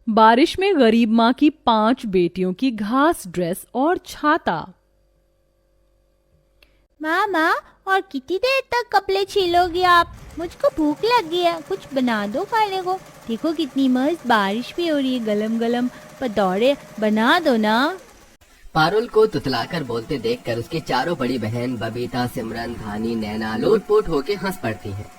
बारिश में गरीब माँ की 5 बेटियों की घास ड्रेस और छाता। माँ, और कितनी देर तक कपड़े छीलोगी आप? मुझको भूख लगी है, कुछ बना दो खाने को। देखो कितनी मस्त बारिश भी हो रही है, गलम गलम पकौड़े बना दो ना। पारुल को तुतलाकर बोलते देखकर उसकी चारों बड़ी बहन बबीता, सिमरन, धानी, नैना लोटपोट होके हंस पड़ती हैं।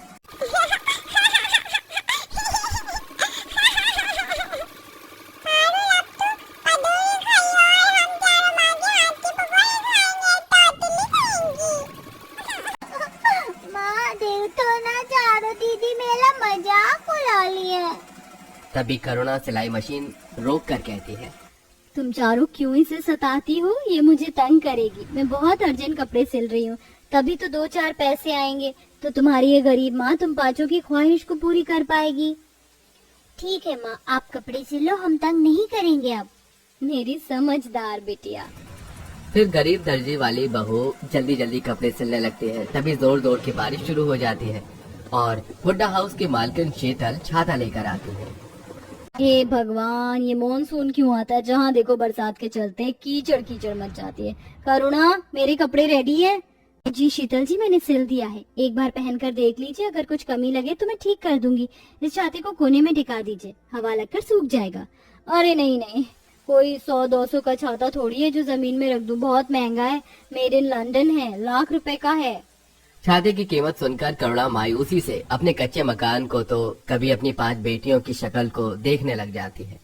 माँ देखो ना, चारों दीदी मेरा मजाक उड़ा ली है। तभी करुणा सिलाई मशीन रोक कर कहती है, तुम चारों क्यों इसे सताती हो? ये मुझे तंग करेगी। मैं बहुत अर्जेंट कपड़े सिल रही हूँ, तभी तो 2-4 पैसे आएंगे, तो तुम्हारी ये गरीब माँ तुम पांचों की ख्वाहिश को पूरी कर पाएगी। ठीक है माँ, आप कपड़े सिलो, हम तंग नहीं करेंगे अब। मेरी समझदार बेटिया। फिर गरीब दर्जी वाली बहू जल्दी जल्दी कपड़े सिलने लगती है। तभी जोर जोर की बारिश शुरू हो जाती है और हुड्डा हाउस की मालकिन शीतल छाता लेकर आती है। हे भगवान, ये मॉनसून क्यों आता है? जहाँ देखो बरसात के चलते कीचड़ कीचड़ मच जाती है। करुणा, मेरे कपड़े रेडी है? जी शीतल जी, मैंने सिल दिया है, एक बार पहनकर देख लीजिए, अगर कुछ कमी लगे तो मैं ठीक कर दूंगी। इस छाते को कोने में टिका दीजिए, हवा लगकर सूख जाएगा। अरे नहीं, कोई 100-200 का छाता थोड़ी है जो जमीन में रख दूं, बहुत महंगा है, मेड इन लंदन है, लाख रुपए का है। छाते की कीमत सुनकर करुणा मायूसी से अपने कच्चे मकान को तो कभी अपनी 5 बेटियों की शक्ल को देखने लग जाती है।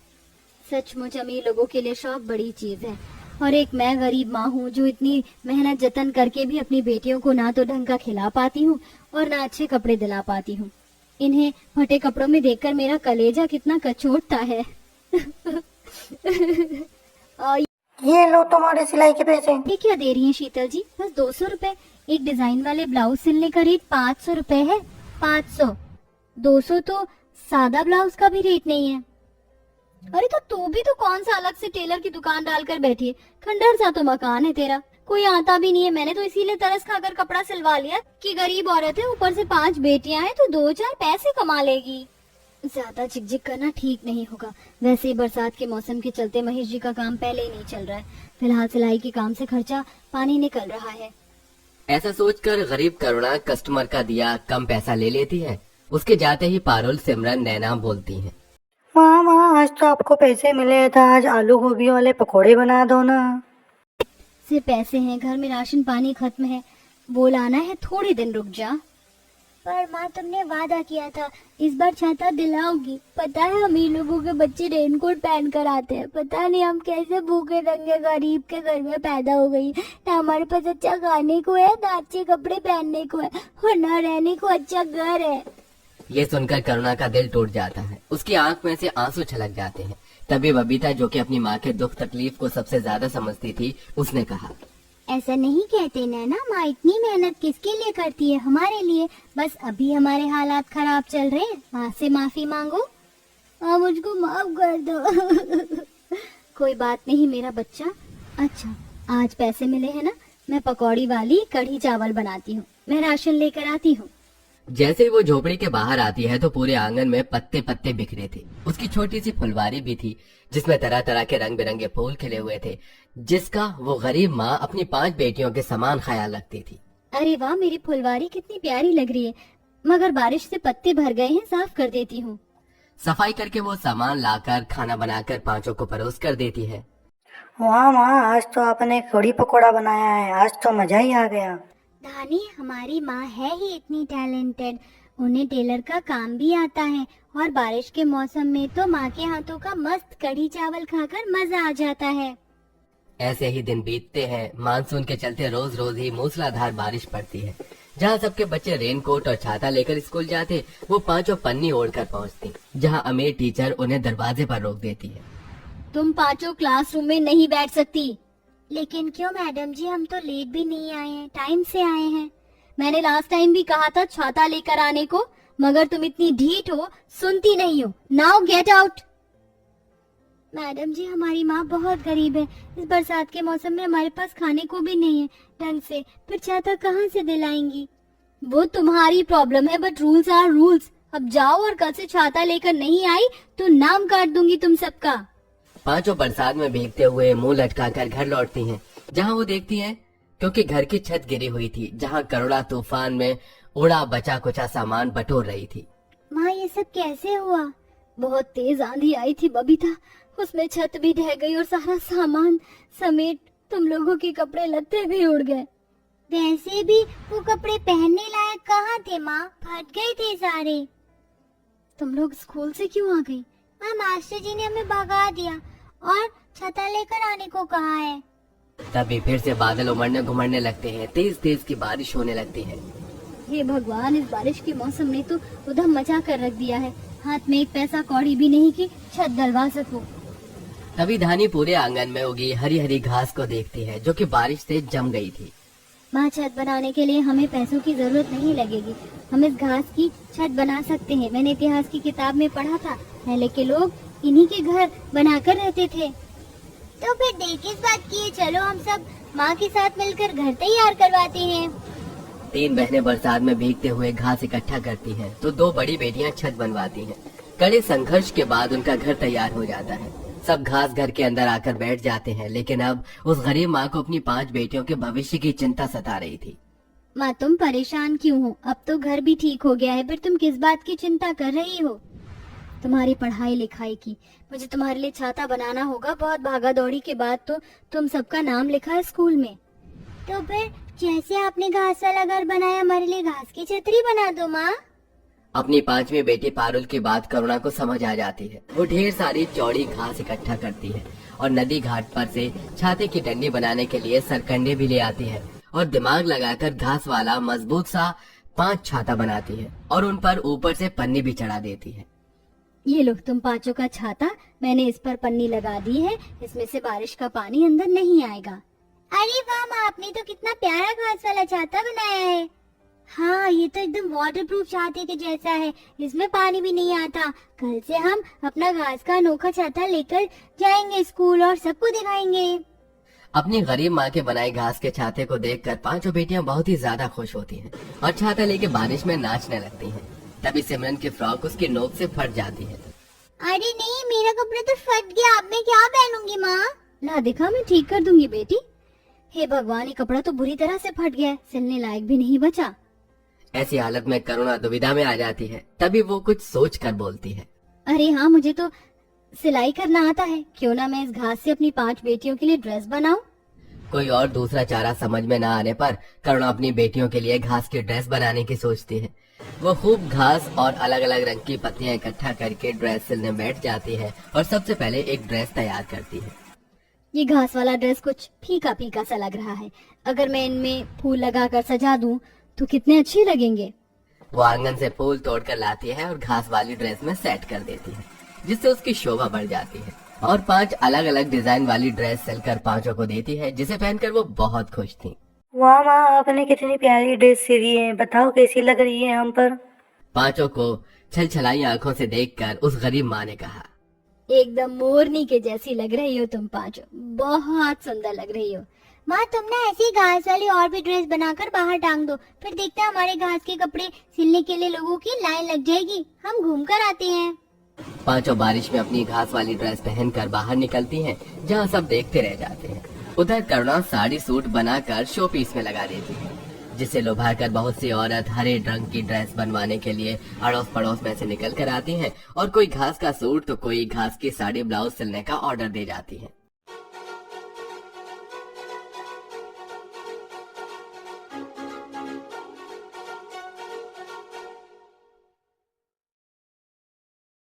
सचमुच अमीर लोगों के लिए शौक बड़ी चीज है, और एक मैं गरीब माँ हूँ जो इतनी मेहनत जतन करके भी अपनी बेटियों को ना तो ढंग का खिला पाती हूँ और ना अच्छे कपड़े दिला पाती हूँ। इन्हें फटे कपड़ों में देखकर मेरा कलेजा कितना कचोटता है। ये लो तुम्हारे सिलाई के पैसे। ये क्या दे रही हैं शीतल जी? बस 200 रुपए। एक डिजाइन वाले ब्लाउज सिलने का रेट 500 रुपए है। 500, 200 तो सादा ब्लाउज का भी रेट नहीं है। अरे तो तू भी तो कौन सा अलग से टेलर की दुकान डालकर बैठी है? खंडर सा तो मकान है तेरा, कोई आता भी नहीं है। मैंने तो इसीलिए तरस खाकर कपड़ा सिलवा लिया कि गरीब औरत है, ऊपर से 5 बेटियां हैं तो 2-4 पैसे कमा लेगी। ज्यादा झिकझिक करना ठीक नहीं होगा। वैसे ही बरसात के मौसम के चलते महेश जी का काम पहले ही नहीं चल रहा है। फिलहाल सिलाई के काम से खर्चा पानी निकल रहा है। ऐसा सोचकर गरीब करुणा कस्टमर का दिया कम पैसा ले लेती है। उसके जाते ही पारुल, सिमरन, नैना बोलती हैं, माँ आज तो आपको पैसे मिले था, आज आलू गोभी वाले पकोड़े बना दो ना। सिर्फ पैसे हैं, घर में राशन पानी खत्म है, वो लाना है, थोड़े दिन रुक जा। पर माँ तुमने वादा किया था इस बार छाता दिलाओगी। पता है अमीर लोगों के बच्चे रेनकोट पहन कर आते हैं। पता नहीं हम कैसे भूखे नंगे गरीब के घर में पैदा हो गई। ना हमारे पास अच्छा खाने को है, ना अच्छे कपड़े पहनने को है, और ना रहने को अच्छा घर है। ये सुनकर करुणा का दिल टूट जाता है। उसकी आंख में से आंसू छलक जाते हैं। तभी बबीता, जो कि अपनी माँ के दुख तकलीफ को सबसे ज्यादा समझती थी, उसने कहा, ऐसा नहीं कहते नैना, माँ इतनी मेहनत किसके लिए करती है? हमारे लिए। बस अभी हमारे हालात खराब चल रहे हैं, माँ से माफी मांगो और मुझको माफ कर दो। कोई बात नहीं मेरा बच्चा। अच्छा, आज पैसे मिले हैं ना, मैं पकौड़ी वाली कढ़ी चावल बनाती हूँ, मैं राशन लेकर आती हूँ। जैसे ही वो झोपड़ी के बाहर आती है तो पूरे आंगन में पत्ते पत्ते बिखरे थे। उसकी छोटी सी फुलवारी भी थी जिसमें तरह तरह के रंग बिरंगे फूल खिले हुए थे, जिसका वो गरीब माँ अपनी 5 बेटियों के समान ख्याल रखती थी। अरे वाह, मेरी फुलवारी कितनी प्यारी लग रही है, मगर बारिश से पत्ते भर गए हैं, साफ कर देती हूँ। सफाई करके वो सामान लाकर खाना बनाकर 5 को परोस कर देती है। वाह माँ, आज तो आपने कढ़ी पकोड़ा बनाया है, आज तो मजा ही आ गया। धानी, हमारी माँ है ही इतनी टैलेंटेड, उन्हें टेलर का काम भी आता है, और बारिश के मौसम में तो माँ के हाथों का मस्त कढ़ी चावल खाकर मजा आ जाता है। ऐसे ही दिन बीतते हैं। मानसून के चलते रोज रोज ही मूसलाधार बारिश पड़ती है। जहाँ सबके बच्चे रेनकोट और छाता लेकर स्कूल जाते, वो 5 पन्नी ओढ़कर पहुँचती, जहाँ अमीर टीचर उन्हें दरवाजे पर रोक देती है। तुम 5 क्लासरूम में नहीं बैठ सकती। लेकिन क्यों मैडम जी, हम तो लेट भी नहीं आए हैं, टाइम से आए हैं। मैंने लास्ट टाइम भी कहा था छाता लेकर आने को, मगर तुम इतनी ढीठ हो, सुनती नहीं हो। Now get out. मैडम जी, हमारी माँ बहुत गरीब है, इस बरसात के मौसम में हमारे पास खाने को भी नहीं है ढंग से, फिर छाता कहाँ से दिलाएंगी? वो तुम्हारी प्रॉब्लम है, बट रूल्स आर रूल्स। अब जाओ और कल से छाता लेकर नहीं आई तो नाम काट दूंगी तुम सबका। पांचों बरसात में भीगते हुए मुंह लटकाकर घर लौटती हैं, जहां वो देखती हैं क्योंकि घर की छत गिरी हुई थी, जहां करुणा तूफान में उड़ा बचा कुचा सामान बटोर रही थी। माँ ये सब कैसे हुआ? बहुत तेज आंधी आई थी बबीता, उसमें छत भी ढह गई और सारा सामान समेत तुम लोगों के कपड़े लत्ते भी उड़ गए। वैसे भी वो कपड़े पहनने लायक कहाँ थे माँ, फट गए थे सारे। तुम लोग स्कूल से क्यों आ गई? माँ मास्टर जी ने हमें भगा दिया और छता लेकर आने को कहा है। तभी फिर से बादल उमड़ने घुमड़ने लगते हैं, तेज तेज की बारिश होने लगती है। हे भगवान, इस बारिश के मौसम ने तो उधम मचा कर रख दिया है। हाथ में एक पैसा कौड़ी भी नहीं कि छत डलवा सकूं। तभी धानी पूरे आंगन में उगी हरी हरी घास को देखती है, जो कि बारिश से जम गई थी। माँ छत बनाने के लिए हमें पैसों की जरूरत नहीं लगेगी, हम इस घास की छत बना सकते हैं। मैंने इतिहास की किताब में पढ़ा था, पहले के लोग इन्हीं के घर बनाकर रहते थे। तो फिर देर किस बात की है, चलो हम सब माँ के साथ मिलकर घर तैयार करवाते हैं। 3 बहनें बरसात में भीगते हुए घास इकट्ठा करती हैं, तो 2 बड़ी बेटियां छत बनवाती हैं। कड़े संघर्ष के बाद उनका घर तैयार हो जाता है। सब घास घर के अंदर आकर बैठ जाते हैं, लेकिन अब उस गरीब माँ को अपनी 5 बेटियों के भविष्य की चिंता सता रही थी। माँ तुम परेशान क्यों हो? अब तो घर भी ठीक हो गया है, फिर तुम किस बात की चिंता कर रही हो? तुम्हारी पढ़ाई लिखाई की, मुझे तुम्हारे लिए छाता बनाना होगा। बहुत भागा दौड़ी के बाद तो तुम सबका नाम लिखा है स्कूल में। तो फिर जैसे आपने घास वाला घर बनाया, हमारे लिए घास की छतरी बना दो माँ। अपनी 5वीं बेटी पारुल की बात करुणा को समझ आ जाती है। वो ढेर सारी चौड़ी घास इकट्ठा करती है और नदी घाट पर से छाते की डंडी बनाने के लिए सरकंडे भी ले आती है और दिमाग लगाकर घास वाला मजबूत सा 5 छाता बनाती है और उन पर ऊपर से पन्नी भी चढ़ा देती है। ये लो तुम 5 का छाता, मैंने इस पर पन्नी लगा दी है, इसमें से बारिश का पानी अंदर नहीं आएगा। अरे वाह माँ, आपने तो कितना प्यारा घास वाला छाता बनाया है। हाँ, ये तो एकदम वाटरप्रूफ छाते के जैसा है, इसमें पानी भी नहीं आता। कल से हम अपना घास का अनोखा छाता लेकर जाएंगे स्कूल और सबको दिखाएंगे। अपनी गरीब माँ के बनाए घास के छाते को देखकर 5 बेटियां बहुत ही ज्यादा खुश होती हैं और छाता लेके बारिश में नाचने लगती हैं। तभी सिमरन की फ्रॉक उसकी नोक से फट जाती है। अरे नहीं, मेरा कपड़ा तो फट गया, अब मैं क्या पहनूंगी माँ? ला दिखा, मैं ठीक कर दूंगी बेटी। हे भगवान, ये कपड़ा तो बुरी तरह से फट गया है, सिलने लायक भी नहीं बचा। ऐसी हालत में करुणा दुविधा में आ जाती है। तभी वो कुछ सोच कर बोलती है। अरे हाँ, मुझे तो सिलाई करना आता है, क्यों ना मैं इस घास से अपनी 5 बेटियों के लिए ड्रेस बनाऊं। कोई और दूसरा चारा समझ में न आने पर करुणा अपनी बेटियों के लिए घास की ड्रेस बनाने की सोचती है। वो खूब घास और अलग अलग रंग की पत्तियां इकट्ठा करके ड्रेस सिलने बैठ जाती है और सबसे पहले एक ड्रेस तैयार करती है। ये घास वाला ड्रेस कुछ फीका फीका सा लग रहा है, अगर मैं इनमें फूल लगाकर सजा दूं तो कितने अच्छे लगेंगे। वो आंगन से फूल तोड़कर लाती है और घास वाली ड्रेस में सेट कर देती है, जिससे उसकी शोभा बढ़ जाती है और 5 अलग अलग डिजाइन वाली ड्रेस सिलकर 5 को देती है, जिसे पहनकर वो बहुत खुश थी। वाह माँ, आपने कितनी प्यारी ड्रेस सिली है, बताओ कैसी लग रही है हम पर। 5 को छलछलाई आंखों से देखकर उस गरीब माँ ने कहा, एकदम मोरनी के जैसी लग रही हो तुम 5, बहुत सुंदर लग रही हो। माँ तुम ना ऐसी घास वाली और भी ड्रेस बनाकर बाहर टांग दो, फिर देखते हैं हमारे घास के कपड़े सिलने के लिए लोगों की लाइन लग जाएगी, हम घूम कर आते हैं। 5 बारिश में अपनी घास वाली ड्रेस पहनकर बाहर निकलती हैं, जहां सब देखते रह जाते हैं। उधर करुणा साड़ी सूट बनाकर शो पीस में लगा देती है, जिसे लुभाकर बहुत सी औरत हरे रंग की ड्रेस बनवाने के लिए अड़ोस पड़ोस में से निकल कर आती हैं और कोई घास का सूट तो कोई घास की साड़ी ब्लाउज सिलने का ऑर्डर दे जाती है।